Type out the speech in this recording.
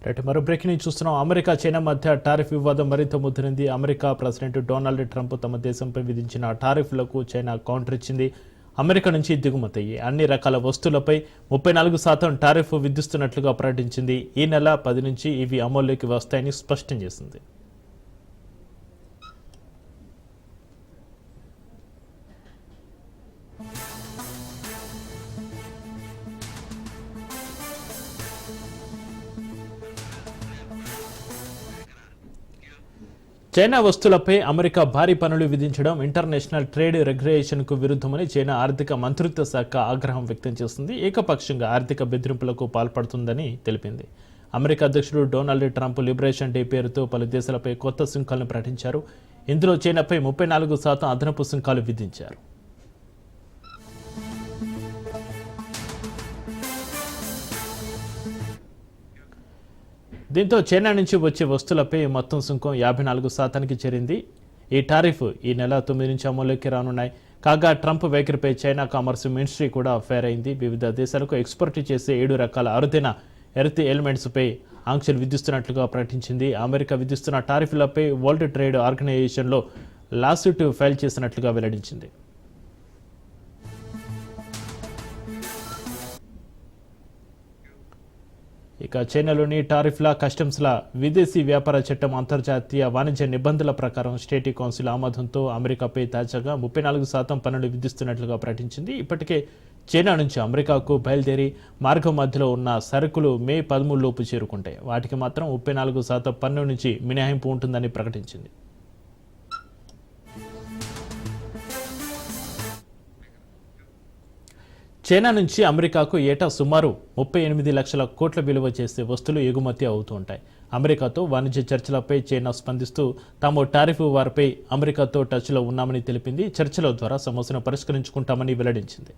Right మరో breaking news చూస్తున్నాం. America China మధ్య టారిఫ్ వివాదం మరింత ముదిరింది. అమెరికా ప్రెసిడెంట్ డొనాల్డ్ ట్రంప్ తమ దేశంపై విధించిన టారిఫ్లకు చైనా కౌంటర్ ఇచ్చింది. అమెరికా నుంచి దిగుమతయ్యే అన్ని రకాల వస్తువులపై 34% టారిఫ్ విధిస్తున్నట్లుగా ప్రకటించింది. ఈ నెల 10 నుంచి ఇవి అమల్లోకి వస్తాయని స్పష్టం చేసింది. చైనా వస్తువులపై అమెరికా భారీ పన్నులు విధించడం ఇంటర్నేషనల్ ట్రేడ్ రెగ్యులేషన్కు విరుద్ధమని చైనా ఆర్థిక మంత్రిత్వ శాఖ ఆగ్రహం వ్యక్తం చేసింది. ఏకపక్షంగా ఆర్థిక బెదిరింపులకు పాల్పడుతుందని తెలిపింది. అమెరికా అధ్యక్షుడు డొనాల్డ్ ట్రంప్ లిబరేషన్ డే పేరుతో పలు దేశాలపై కొత్త సుంకాలను ప్రకటించారు. ఇందులో చైనాపై 34% అదనపు సుంకాలు విధించారు. దీంతో చైనా నుంచి వచ్చే వస్తువులపై మొత్తం సుంకం 54%కి చేరింది. ఈ టారిఫ్ ఈ నెల 9 నుంచి అమల్లోకి రానున్నాయి. కాగా ట్రంప్ వైఖరిపై చైనా కామర్స్ మినిస్ట్రీ కూడా ఫైర్ అయింది. వివిధ దేశాలకు ఎక్స్పోర్ట్ చేసే 7 రకాల అరుదైన ఎర్త్ ఎలిమెంట్స్పై ఆంక్షలు విధిస్తున్నట్లుగా ప్రకటించింది. అమెరికా విధిస్తున్న టారిఫ్లపై వరల్డ్ ట్రేడ్ ఆర్గనైజేషన్లో లాసూట్ ఫైల్ చేసినట్లుగా వెల్లడించింది. ఇక చైనాలోని టారిఫ్ల కస్టమ్స్ల విదేశీ వ్యాపార చట్టం అంతర్జాతీయ వాణిజ్య నిబంధనల ప్రకారం స్టేట్ కౌన్సిల్ ఆమోదంతో అమెరికాపై తాజాగా 34% పన్నులు విధిస్తున్నట్లుగా ప్రకటించింది. ఇప్పటికే చైనా నుంచి అమెరికాకు బయలుదేరి మార్గం మధ్యలో ఉన్న సరుకులు మే 13 లోపు చేరుకుంటాయి. వాటికి మాత్రం 34% పన్ను నుంచి మినహాయింపు ఉంటుందని ప్రకటించింది. చైనా నుంచి అమెరికాకు ఏటా సుమారు 38 లక్షల కోట్ల విలువ చేసే వస్తువులు ఎగుమతి అవుతూ ఉంటాయి. అమెరికాతో వాణిజ్య చర్చలపై చైనా స్పందిస్తూ తాము టారిఫ్ వారిపై అమెరికాతో టచ్లో ఉన్నామని తెలిపింది. చర్చల ద్వారా సమస్యను పరిష్కరించుకుంటామని వెల్లడించింది.